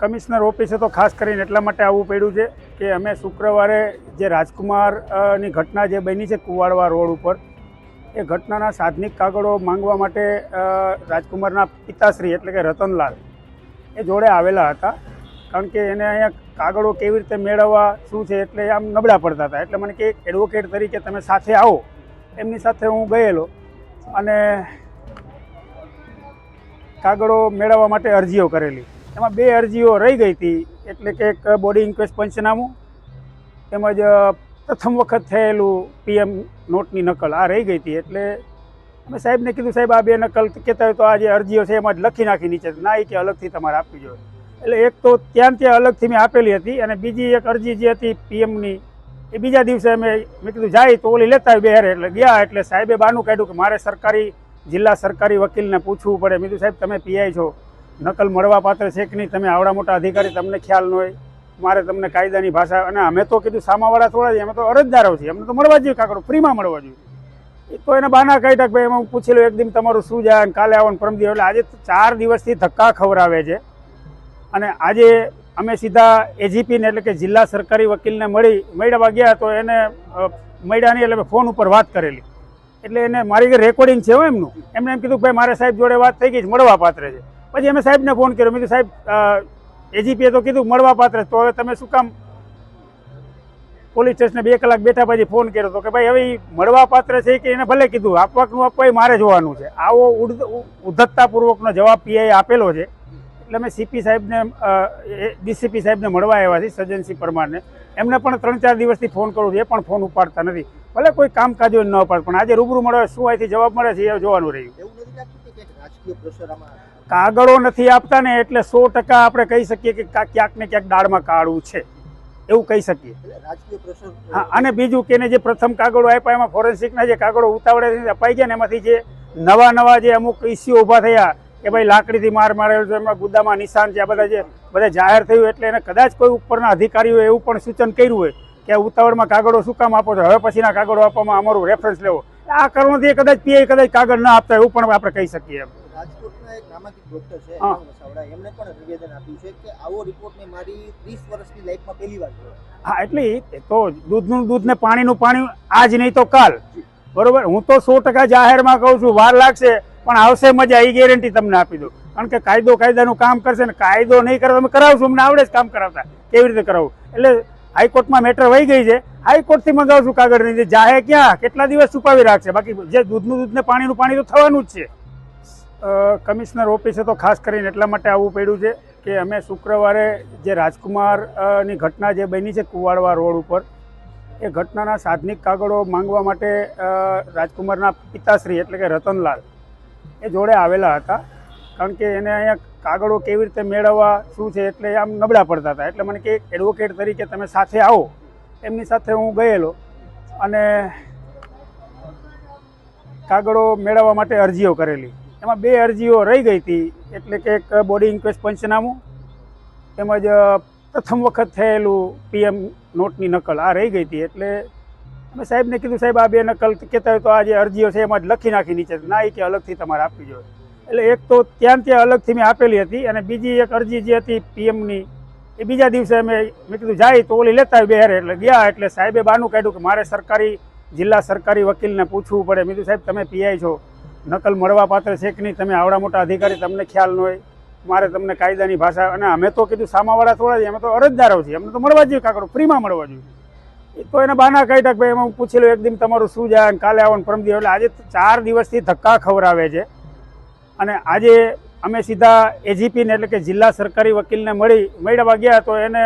Commissioner ઓફિસે તો ખાસ કરીને એટલા માટે આવવું પડ્યું છે કે અમે શુક્રવારે જે રાજકુમારની ઘટના જે બની છે કુવાડવા રોડ ઉપર, એ ઘટનાના સાધનિક કાગળો માંગવા માટે રાજકુમારના પિતાશ્રી એટલે કે રતનલાલ એ જોડે આવેલા હતા. કારણ કે એને અહીંયા કાગળો કેવી રીતે મેળવવા શું છે એટલે આમ નબળા પડતા હતા. એટલે મને કે એક એડવોકેટ તરીકે તમે સાથે આવો, એમની સાથે હું ગયેલો અને કાગળો મેળવવા માટે અરજીઓ કરેલી. એમાં 2 અરજીઓ રહી ગઈ હતી, એટલે કે એક બોડી ઇન્ક્વેસ્ટ પંચનામું તેમજ પ્રથમ વખત થયેલું PM નોટની નકલ આ રહી ગઈ હતી. એટલે અમે સાહેબને કીધું, સાહેબ આ 2 નકલ કહેતા હોય તો આ જે અરજીઓ છે એમાં જ લખી નાખી નીચે, ના એ કે અલગથી તમારે આપવી જોઈએ. એટલે એક તો ત્યાં અલગથી મેં આપેલી હતી અને બીજી એક અરજી જે હતી PMની એ બીજા દિવસે મેં કીધું જાય તો ઓલી લેતા આવી બેહારે. એટલે ગયા એટલે સાહેબે બાનું કાઢ્યું કે મારે જિલ્લા સરકારી વકીલને પૂછવું પડે. મેં કીધું સાહેબ તમે PI છો, નકલ મળવા પાત્ર છે કે નહીં, તમે આવડા મોટા અધિકારી, તમને ખ્યાલ ન હોય, મારે તમને કાયદાની ભાષા, અને અમે તો કીધું સામાવાળા થોડા છીએ, અમે તો અરજદારો છીએ, અમને તો મળવા જોઈએ કાગળો, ફ્રીમાં મળવા જોઈએ. એ તો એને બાના કાઢ્યા કે ભાઈ એમાં હું પૂછી લઉં, એક દિન તમારું શું જાય અને કાલે આવવાનું પરમ દિવસ. એટલે આજે 4 દિવસથી ધક્કા ખવડાવે છે. અને આજે અમે સીધા AGPને એટલે કે જિલ્લા સરકારી વકીલને મળવા ગયા તો એને મળ્યા નહીં, એટલે ફોન ઉપર વાત કરેલી. એટલે એને મારી ઘરે રેકોર્ડિંગ છે એમનું. એમને એમ કીધું ભાઈ મારે સાહેબ જોડે વાત થઈ ગઈ, મળવા પાત્ર છે. પછી અમે સાહેબને ફોન કર્યો, મેં કીધું સાહેબ AGPએ તો કીધું મળવા પાત્ર, તો હવે તમે શું કામ પોલીસ સ્ટેશને 2 કલાક બેઠા પછી ફોન કર્યો હતો કે ભાઈ હવે મળવા પાત્ર છે કે એને ભલે કીધું આપવાનું આપવા મારે જોવાનું છે. આવો ઉદ્ધતતાપૂર્વકનો જવાબ PI આપેલો છે. એટલે અમે CP સાહેબને DCP સાહેબને મળવા આવ્યા છીએ, સજ્જનસિંહ પરમારને. એમને પણ 3-4 દિવસથી ફોન કરું છું, એ પણ ફોન ઉપાડતા નથી. ભલે કોઈ કામકાજ હોય ન ઉપાડે, પણ આજે રૂબરૂ મળે શું અહીંથી જવાબ મળે છે એ જોવાનું રહ્યું. કાગળો નથી આપતા ને એટલે 100% આપણે કહી શકીએ કે ક્યાંક ને ક્યાંક દાળમાં કાળું છે, એવું કહી શકીએ. હા, અને બીજું કે જે પ્રથમ કાગળો આપ્યા એમાં ફોરેન્સિકના જે કાગળો ઉતાવળે અપાઈ ગયા ને એમાંથી જે નવા જે અમુક ઇસ્યુ ઊભા થયા કે ભાઈ લાકડીથી માર મારેલો છે, એમના ગુદ્દામાં નિશાન છે, આ બધા જાહેર થયું. એટલે એને કદાચ કોઈ ઉપરના અધિકારીઓએ એવું પણ સૂચન કર્યું હોય કે ઉતાવળમાં કાગળો શું કામ આપો છો, હવે પછીના કાગળો આપવામાં અમારું રેફરન્સ લેવો. આ કારણોથી કદાચ PI કાગળ ના આપતા એવું પણ આપણે કહી શકીએ. રાજકોટના એક નામાંકિત ડોક્ટર છે વસાવડા, એમણે પણ નિવેદન આપ્યું છે કે આવો રિપોર્ટ મેં મારી 30 વર્ષની લાઈફમાં પહેલી વાર જોયો. હા, એટલે તો દૂધનું દૂધ ને પાણીનું પાણી આજ નહીં તો કાલ, બરોબર. હું તો 100% જાહેરમાં કહું છું, વાર લાગશે પણ આવશે મજા, એ ગેરંટી તમને આપી દઉં. કારણ કે કાયદાનું કામ કરશે ને, કાયદો નહીં કરે તમે કરાવશું, અમને આવડે જ કામ કરાવતા કેવી રીતે કરાવવું. એટલે હાઈકોર્ટમાં મેટર વહી ગઈ છે, હાઈકોર્ટથી મંગાવશું કાગળની. જાહેર ક્યાં કેટલા દિવસ છુપાવી રાખશે, બાકી જે દૂધનું દૂધ ને પાણીનું પાણી તો થવાનું જ છે. કમિશનર ઓફિસે તો ખાસ કરીને એટલા માટે આવવું પડ્યું છે કે અમે શુક્રવારે જે રાજકુમારની ઘટના જે બની છે કુવાડવા રોડ ઉપર, એ ઘટનાના સાધનિક કાગળો માંગવા માટે રાજકુમારના પિતાશ્રી એટલે કે રતનલાલ એ જોડે આવેલા હતા. કારણ કે એને અહીંયા કાગળો કેવી રીતે મેળવવા શું છે એટલે આમ નબળા પડતા હતા. એટલે મને કે એક એડવોકેટ તરીકે તમે સાથે આવો, એમની સાથે હું ગયેલો અને કાગળો મેળવવા માટે અરજીઓ કરેલી. એમાં 2 અરજીઓ રહી ગઈ હતી, એટલે કે એક બોડી ઇન્ક્વેસ્ટ પંચનામું તેમજ પ્રથમ વખત થયેલું PM નોટની નકલ આ રહી ગઈ હતી. એટલે અમે સાહેબને કીધું સાહેબ આ 2 નકલ કહેતા હોય તો આ જે અરજીઓ છે એમાં જ લખી નાખી નીચે, ના એ કે અલગથી તમારે આપવી જોઈએ. એટલે એક તો ત્યાં અલગથી મેં આપેલી હતી અને બીજી એક અરજી જે હતી PMની એ બીજા દિવસે મેં કીધું જાય તો ઓલી લેતા આવી બેહારે. એટલે ગયા એટલે સાહેબે બાનું કાઢ્યું કે મારે જિલ્લા સરકારી વકીલને પૂછવું પડે. મેં કીધું સાહેબ તમે PI છો, નકલ મળવા પાત્ર છે કે નહીં, તમે આવડા મોટા અધિકારી, તમને ખ્યાલ ન હોય, મારે તમને કાયદાની ભાષા, અને અમે તો કીધું સામાવાળા થોડા છીએ, અમે તો અરજદારો છીએ, અમને તો મળવા જોઈએ કાગળો, ફ્રીમાં મળવા જોઈએ. એ તો એને બાના કાઢ્યા કે ભાઈ એમાં હું પૂછી લઉં, એક દિન તમારું શું જાય અને કાલે આવવાનું પરમ દિવસ. એટલે આજે 4 દિવસથી ધક્કા ખવડાવે છે. અને આજે અમે સીધા AGPને એટલે કે જિલ્લા સરકારી વકીલને મળવા ગયા તો એને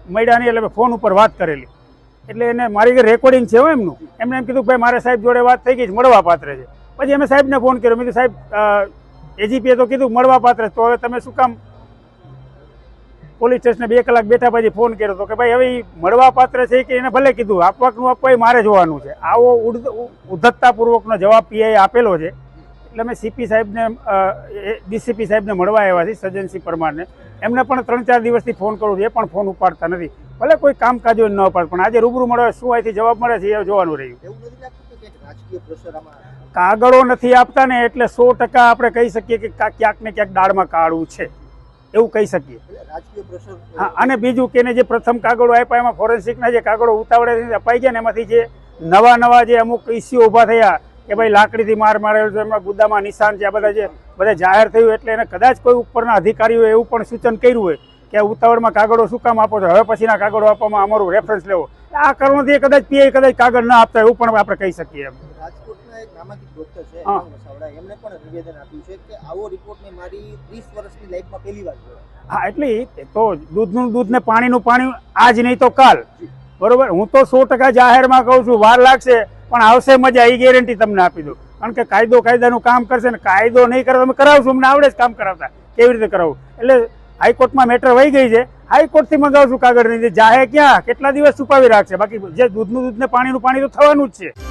મળ્યા નહીં, એટલે ફોન ઉપર વાત કરેલી. એટલે એને મારી ઘરે રેકોર્ડિંગ છે એમનું. એમને એમ કીધું ભાઈ મારે સાહેબ જોડે વાત થઈ ગઈ, મળવા પાત્ર છે. પછી અમે સાહેબને ફોન કર્યો, મેં કીધું સાહેબ AGPએ તો કીધું મળવા પાત્ર, તો હવે તમે શું કામ પોલીસ સ્ટેશને 2 કલાક બેઠા પછી ફોન કર્યો હતો કે ભાઈ હવે મળવા પાત્ર છે કે એને ભલે કીધું આપવાનું આપવા મારે જોવાનું છે. આવો ઉદ્ધતતાપૂર્વકનો જવાબ PI આપેલો છે. એટલે અમે CP સાહેબને DCP સાહેબને મળવા આવ્યા છીએ, સજ્જનસિંહ પરમારને. એમને પણ 3-4 દિવસથી ફોન કરું છું, એ પણ ફોન ઉપાડતા નથી. ભલે કોઈ કામકાજ હોય ન ઉપાડે, પણ આજે રૂબરૂ મળે શું અહીંથી જવાબ મળે છે એ જોવાનું રહ્યું. કાગળો નથી આપતા ને એટલે 100% આપણે કહી શકીએ કે ક્યાંક ને ક્યાંક દાળમાં કાળું છે, એવું કહી શકીએ. એટલે રાજકીય પ્રેશર. હા, અને બીજું કે એને જે પ્રથમ કાગળો આપ્યા એમાં ફોરેન્સિકના જે કાગળો ઉતાવળે અપાઈ ગયા ને એમાંથી જે નવા જે અમુક ઇસ્યુ ઊભા થયા કે ભાઈ લાકડીથી માર મારેલો છે, એમાં ગુદ્દામાં નિશાન છે, આ બધા જાહેર થયું એટલે એને કદાચ કોઈ ઉપરના અધિકારીઓ એવું પણ સૂચન કર્યું હોય કે આ ઉતાવળમાં કાગળો શું કામ આપો છો, હવે પછીના કાગળો આપવામાં અમારું રેફરન્સ લેવો. આ કારણોથી કદાચ પીઆઈ કદાચ કાગળ ના આપતા એવું પણ આપણે કહી શકીએ. એમ રાજકોટના એક નામાંકિત ડોક્ટર છે હા. વસાવડા, એમણે પણ નિવેદન આપ્યું છે કે આવો રિપોર્ટ મેં મારી 30 વર્ષની લાઈફમાં પહેલી વાર જોયો. હા, એટલે એ તો દૂધનું દૂધ ને પાણીનું પાણી આજ નહીં તો કાલ. બરોબર, હું તો 100% જાહેરમાં કહું છું, વાર લાગશે પણ આવશે મજા, એ ગેરંટી તમને આપી દઉં. કારણ કે કાયદાનું કામ કરશે ને કાયદો નહીં કરે તમે કરાવશું, અમને આવડે જ કામ કરાવતા કેવી રીતે કરાવવું. એટલે હાઈકોર્ટમાં મેટર વહી ગઈ છે, હાઈકોર્ટથી મંગાવશું કાગળ નહીં. જાહેર ક્યાં કેટલા દિવસ છુપાવી રાખશે, બાકી જે દૂધનું દૂધ ને પાણીનું પાણી તો થવાનું જ છે.